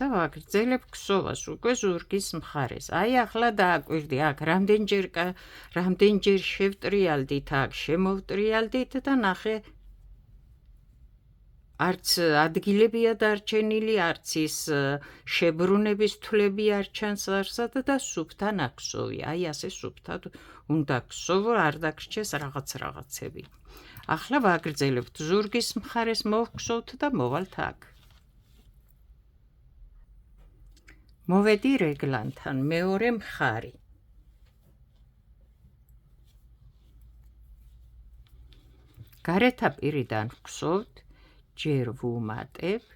A: და ვაგრძელებ გსოვას უკვე ზურგის მხარეს აი ახლა დააკვირდი აქ რამდენჯერ შევტრიალდით აქ შემოვტრიალდით და ნახე არც ადგილებია დარჩენილი არც ის შებრუნების თვლები არ ჩანს არსად და სუფთან აქსოვი აი ასე სუფთად უნდა გსოვო არ დაგრჩეს რაღაცები ახლა ვაგრძელებთ ზურგის მხარეს მოვგსოვთ და მოვალთ აქ მოვედი რეგლანთან მეორე მხარი გარეთაპირიდან ვგსოვთ ჯერ ვუმატებ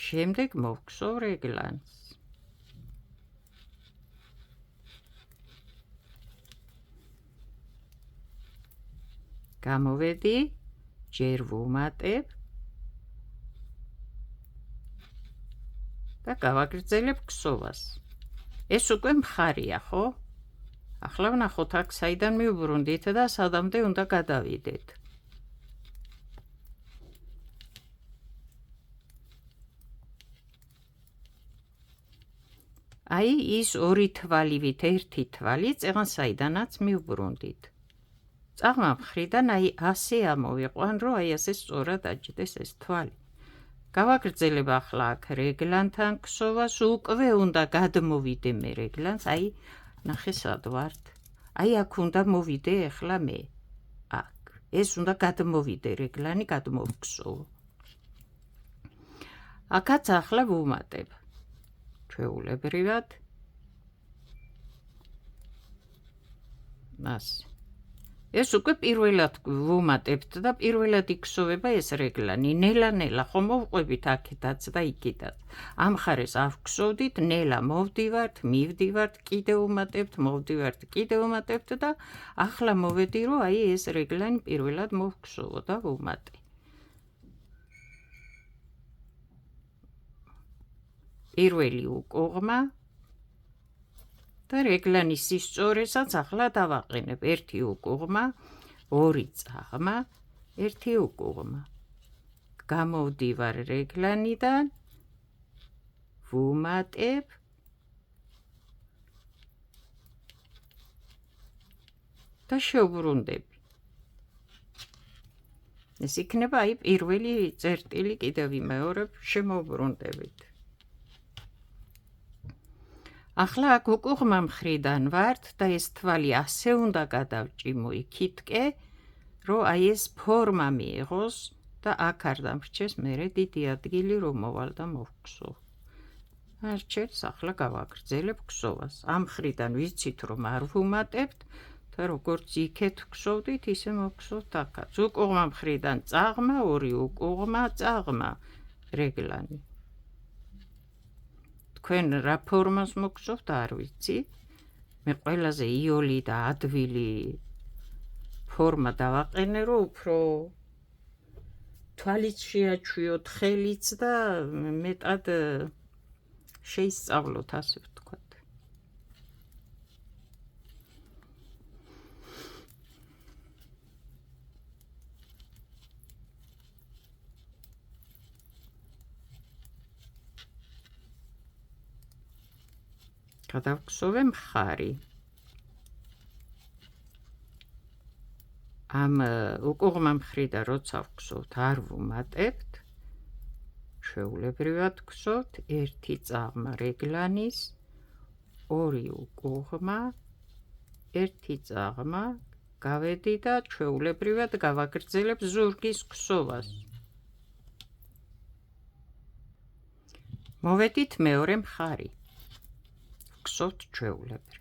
A: შემდეგ მოვგსოვ რეგლანს გამოვედი ჯერ ვუმატებ და გავაგრძელებ გსოვას ეს უკვე მხარია ხო ახლა ვნახოთ აქ საიდან მივუბრუნდით და სადამდე უნდა გადავიდეთ აი ის ორი თვალივით ერთი თვალი წეღან საიდანაც მივუბრუნდით წაღმა მხრიდან აი ასე ამოვიყვან რომ აი ასე სწორად აჭდეს ეს თვალი გავაგრძელებ ახლა აქ რეგლანთან გსოვას უკვე უნდა გადმოვიდე მე რეგლანს აი ნახე სად ვართ აი აქ უნდა მოვიდე ახლა მე აქ ეს უნდა გადმოვიდე რეგლანი გადმოვგსოვო აქაც ახლა ვუმატებ ჩვეულებრივად ასე ეს უკვე პირველად ვუმატებთ და პირველად იქსოვება ეს რეგლანი. ნელა-ნელა ხომ მოვყვებით აქედაც და იქითაც. ამ ხარეს ავქსოვდით, ნელა მოვდივართ, მივდივართ, კიდევ ვუმატებთ, მოვდივართ, კიდევ ვუმატებთ და ახლა მოვედი, რომ აი ეს რეგლანი პირველად მოვქსოვო და ვუმატე. პირველი უკუღმა და რეგლანის სისწორესაც ახლა დავაყენებ. 1 უკუღმა, 2 წაღმა, 1 უკუღმა. გამოვდივარ რეგლანიდან, ვუმატებ და შევბრუნდები. ეს იქნება აი პირველი წერტილი, კიდევ ვიმეორებ, შემოვბრუნდებით. ახლა აქ უკუღმა მხრიდან ვართ და ეს თვალი ასე უნდა გადავჭიმო იქითკე, რომ აი ეს ფორმა მიიღოს და აქ არ დამრჩეს მერე დიდი ადგილი, რომ მოვალ და მოვქსოვ. არჩევს ახლა გავაგრძელებ ქსოვას. ამ მხრიდან ვიცით, რომ არ ვუმატებთ და როგორც იქეთ ქსოვდით, ისე მოვქსოვთ აქაც. უკუღმა მხრიდან წაღმა, 2 უკუღმა, წაღმა, რეგლანი. თქვენ რა ფორმას მოგხსოვთ არ ვიცი. მე ყველაზე იოლი და ადვილი ფორმა დავაყენე, რომ უფრო თვალიც შეაჩვიოთ, ხელიც და მეტად შეისწავლოთ, ასე ვთქვათ. გადავქსოვე მხარი. ამ უკუღმა მხრიდან როცა ვხსოვთ, არ ვუმატებთ. ჩვეულებრივად ვხსოვთ 1 წაღმა რეგლანის, 2 უკუღმა, 1 წაღმა, გავედი და ჩვეულებრივად გავაგრძელებ ზურგის ქსოვას. მოვედით მეორე მხარი. ვხსოვთ ჩვეულებრივ.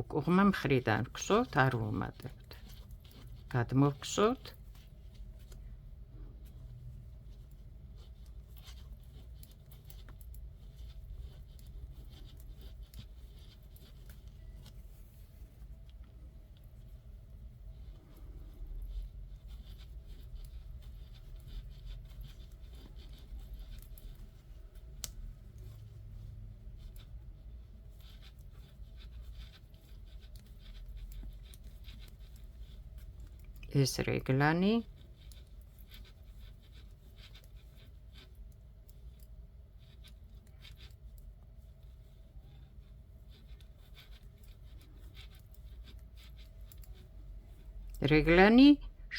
A: უკუღმა მხრიდან ვხსოვთ, არ ვუმატებთ. გადმოვხსოვთ. ეს რეგლანი რეგლანი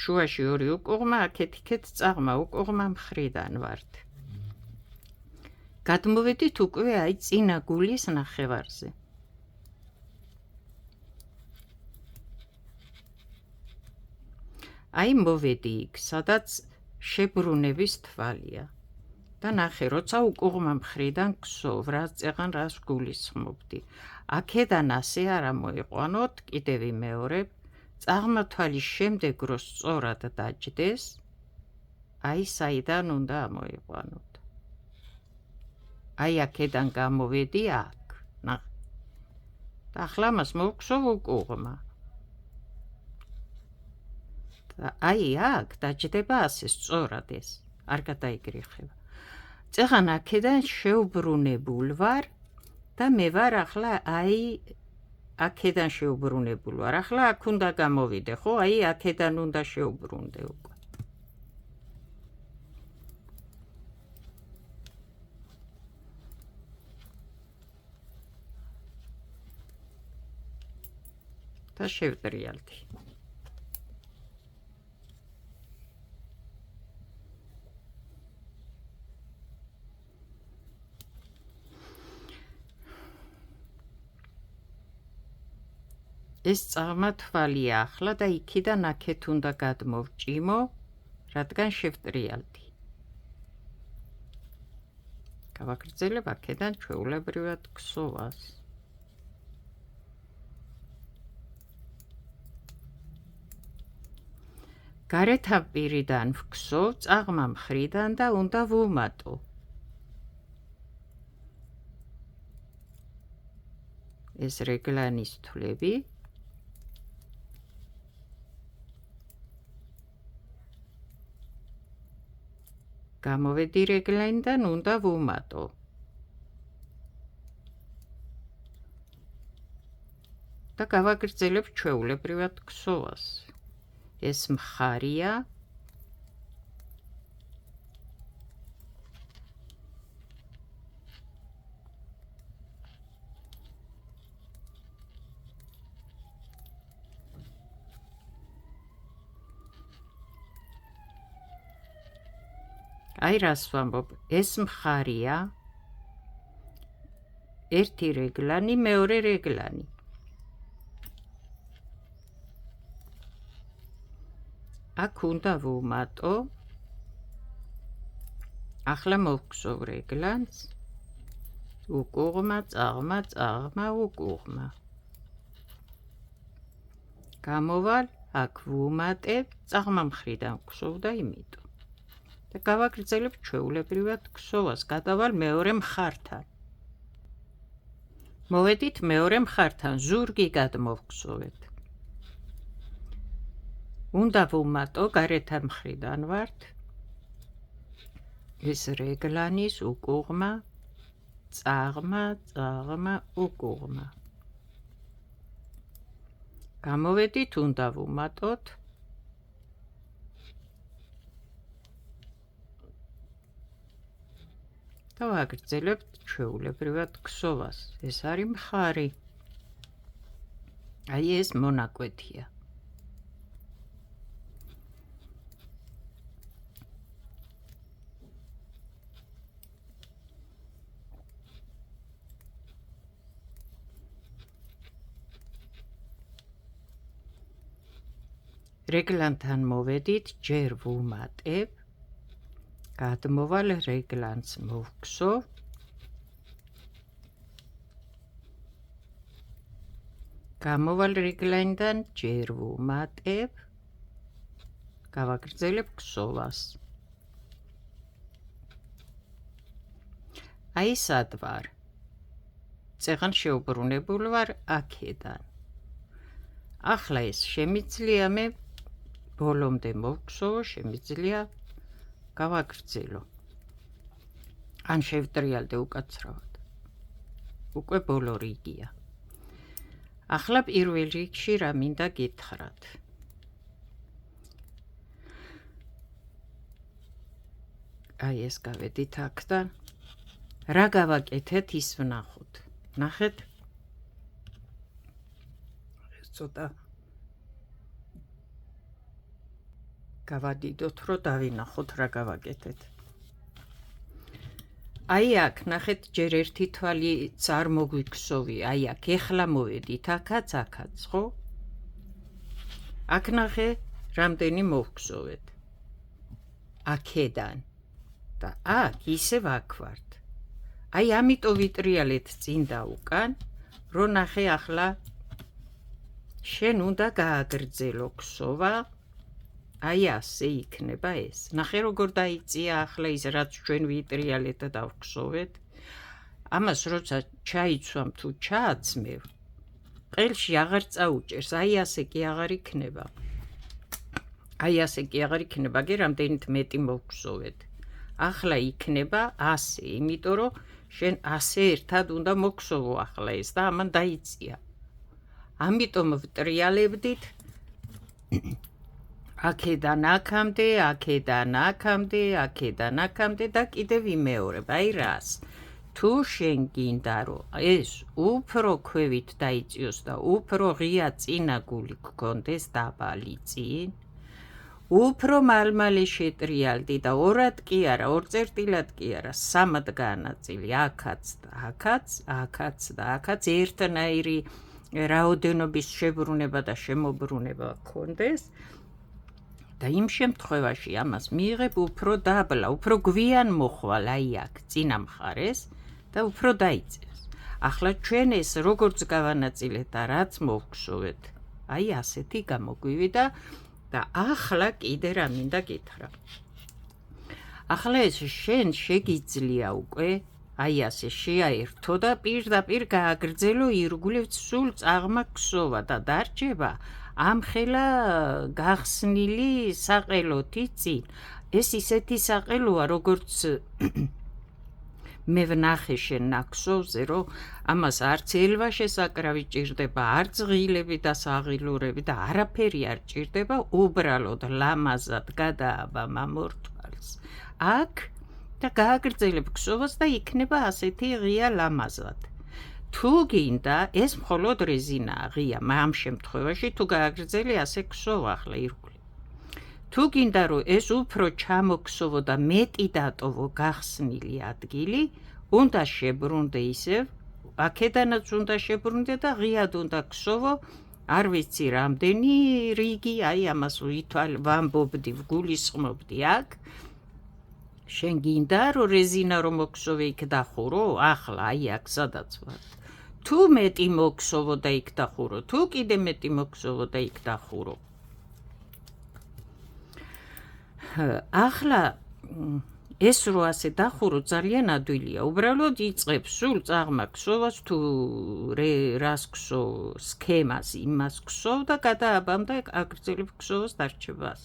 A: შუაში 2 უკუღმა, აქეთ-იქეთ წაღმა, უკუღმა მხრიდან ვართ. გადმოვედით უკვე აი წინა გულის ნახევარზე. აი მოვედი იქ, სადაც შებრუნების თვალია. და ნახე, როცა უკუღმა მხრიდან ქსოვ, რას წეღან, რას გულისხმობდი. აქედან ასე არ ამოიყვანოთ, კიდევ ვიმეორებ, წაღმა თვალის შემდეგ, რო სწორად დაჯდეს, აი საიდან უნდა ამოიყვანოთ. აი აქედან გამოვედი აქ, ნახე. და ახლა მას მოვხსოვ უკუღმა. აი აქ დაჯდება ასე სწორად ეს, არ გადაიგრიხება. წეღან აქედან შევბრუნებულ ვარ და მე ვარ ახლა აი აქედან შევბრუნებულ ვარ. ახლა აქ უნდა გამოვიდე, ხო? აი აქედან უნდა შევბრუნდე უკვე. და შევტრიალდი. ეს წაღმა თვალია ახლა და იქიდან აქეთ უნდა გადმოვჭიმო, რადგან შევტრიალდი. გავაგრძელებ აქედან ჩვეულებრივად ქსოვას. გარეთა პირიდან ვქსოვ, წაღმა მხრიდან და უნდა ვუმატო. ეს რეგლანის თვლები. გამოვედი რეგლანიდან, უნდა ვუმატო. და გავაგრძელებ ჩვეულებრივად ქსოვას. ეს მხარია. აი რას ვამბობ, ეს მხარია. ერთი რეგლანი, მეორე რეგლანი. აქ უნდა ვუმატო. ახლა მოვგზავ რეგლანს. უკუღმა, წაღმა, წაღმა, უკუღმა. გამოვალ, აქ ვუმატებ, წაღმა მხრიდან ვგზავ და იმიტო. და გავაგრძელებ ჩვეულებრივად ქსოვას, გადავალ მეორე მხართან. მოვედით მეორე მხართან, ზურგი გადმოვგზოვეთ. უნდა ვუმატო, გარეთა მხრიდან ვართ. ეს რეგლანის უკუღმა, წაღმა, წაღმა, უკუღმა. გამოვედით, უნდა ვუმატოთ. და ვაგრძელებთ ჩვეულებრივად ქსოვას. ეს არის მხარი. აი ეს მონაკვეთია. რეგლანთან მოვედით, ჯერ ვუმატებ. გადმოვალ რეგლანს მოვგზოვ. გამოვალ რეგლანიდან, ჯერ ვუმატებ. გავაგრძელებ ქსოვას. აი სად ვარ? წეღან შეუბრუნებულ ვარ აქედან. ახლა ეს შემიძლია მე ბოლომდე მოვგზოვო, შემიძლია გავაგრძელო. ან შევტრიალდე უკაცრავად. უკვე ბოლო რიგია. ახლა პირველ რიგში რა მინდა გითხრათ. აი ეს გავედით აქთან. რა გავაკეთეთ, ის ვნახოთ. ნახეთ? ეს ცოტა გავადიდოთ, რომ დავინახოთ რა გავაკეთეთ. აი აქ, ნახეთ, ჯერ ერთი თვალიც არ მოგვიქსოვი, აი აქ, ეხლა მოვედით, აქაც, ხო? აქ ნახე, რამდენი მოვგზოვეთ. აქედან. და აქ, ისევ აქ ვართ. აი ამიტომ ვიტრიალეთ წინ და უკან, რომ ნახე ახლა შენ უნდა გააგრძელო ქსოვა. აი ასე იქნება ეს. ნახე როგორ დაიწია ახლა ის რაც ჩვენ ვიტრიალეთ და დავქსოვეთ. ამას როცა ჩაიცვამ თუ ჩააცმევ, ყელში აღარ წაუჭერს, აი ასე კი აღარ იქნება. აი ასე კი აღარ იქნება, გე რამდენით მეტი მოგხსოვეთ. ახლა იქნება ასე, იმიტომ რომ შენ ასე ერთად უნდა მოგხსოვო ახლა ეს და ამან დაიწია. ამიტომ ვტრიალებდით აქედან აქამდე, აქედან აქამდე, აქედან აქამდე და კიდევ ვიმეორებ, აი რას. თუ შენ გინდა რომ ეს უფრო ქვევით დაიწიოს და უფრო ღია წინაგული გქონდეს დაბალი წინ, უფრო მალმალე შეტრიალდი და ორად კი არა, ორ წერტილად კი არა, სამად განაწილი, აქაც და აქაც, აქაც და აქაც ერთნაირი რაოდენობის შებრუნება და შემოbrunება გქონდეს. და იმ შემთხვევაში ამას მიიღებ უფრო დაბლა, უფრო გვიან მოხვალ აი აქ წინა მხარეს და უფრო დაიწევს. ახლა ჩვენ ეს როგორც გავანაწილეთ და რაც მოვგსოვეთ, აი ასეთი გამოგვივიდა და ახლა კიდე რა მინდა გითხრა. ახლა ეს შენ შეგიძლია უკვე აი ასე შეაერთო და პირდაპირ გააგრძელო ირგვლივ სულ წაღმაქსოვა და დარჩება ამხელა გახსნილი საყელოთი წინ. ეს ისეთი საყელოა, როგორც მე ვნახე შენ ნაქსოვზე, რომ ამას არც ელვა შესაკრავი ჭირდება, არც ღილები და საღილურები და არაფერი არ ჭირდება, უბრალოდ ლამაზად გადააბა მამორთვალს აქ და გააგრძელებ ქსოვას და იქნება ასეთი ღია ლამაზად. თუ გინდა, ეს მხოლოდ რეზინაა ღია, ამ შემთხვევაში თუ გააგრძელი ასე ქსოვა ახლა ირგვლივ. თუ გინდა, რომ ეს უფრო ჩამოქსოვო და მეტი დატოვო გახსნილი ადგილი, უნდა შებრუნდე ისევ, აქედანაც უნდა შებრუნდე და ღიად უნდა ქსოვო, არ ვიცი რამდენი რიგი, აი ამას ვამბობდი, ვგულისხმობდი აქ. შენ გინდა, რომ რეზინა რომ მოქსოვე იქ დახურო, ახლა აი აქ სადაც ვარ. თუ მეტი მოქსოვო და იქ დახურო, თუ კიდე მეტი მოქსოვო და იქ დახურო. ახლა ეს რო ასე დახურო ძალიან ადვილია, უბრალოდ იწყებ სულ წაღმაქსოვას თუ რას ქსოვ, სქემას იმას ქსოვ და გადააბამ და აგრძელებ ქსოვას დარჩებას.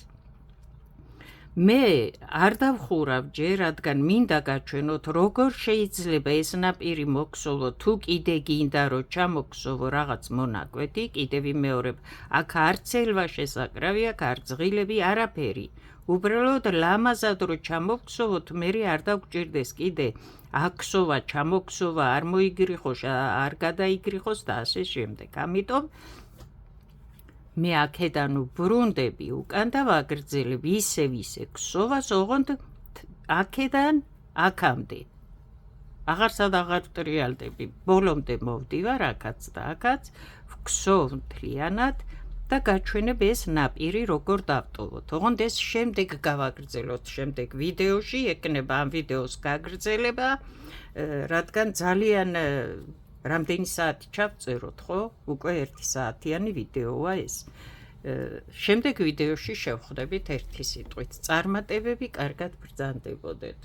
A: მე არ დავხურავ ჯერ, რადგან მინდა გაჩვენოთ, როგორ შეიძლება ეს ნაპირი მოქსოვო, თუ კიდე გინდა, რომ ჩამოქსოვო რაღაც მონაკვეთი, კიდე ვიმეორებ, აქ არც ელვა შესაკრავი, აქ არც ღილები, არაფერი. უბრალოდ ლამაზად რო ჩამოქსოვოთ, მერე არ დაგჭირდეს კიდე აქსოვა, ჩამოქსოვა, არ მოიგრიხოს, არ გადაიგრიხოს და ასე შემდეგ. ამიტომ მე აქედან ვბრუნდები უკან და ვაგრძელებ ისევ ქსოვას, ოღონდ აქედან აქამდე. აღარსად აღარ ვტრიალდები, ბოლომდე მოვდივარ აქაც და აქაც, ვქსოვ მთლიანად და გაჩვენებ ეს ნაპირი როგორ დავტოვოთ. ოღონდ ეს შემდეგ გავაგრძელოთ შემდეგ ვიდეოში, ეკნება ამ ვიდეოს გაგრძელება, რადგან ძალიან რამდენი საათი ჩავწეროთ, ხო? უკვე 1 საათიანი ვიდეოა ეს. შემდეგ ვიდეოში შევხვდებით ერთი სიტყვით. წარმატებები, კარგად ბრძანდებოდეთ.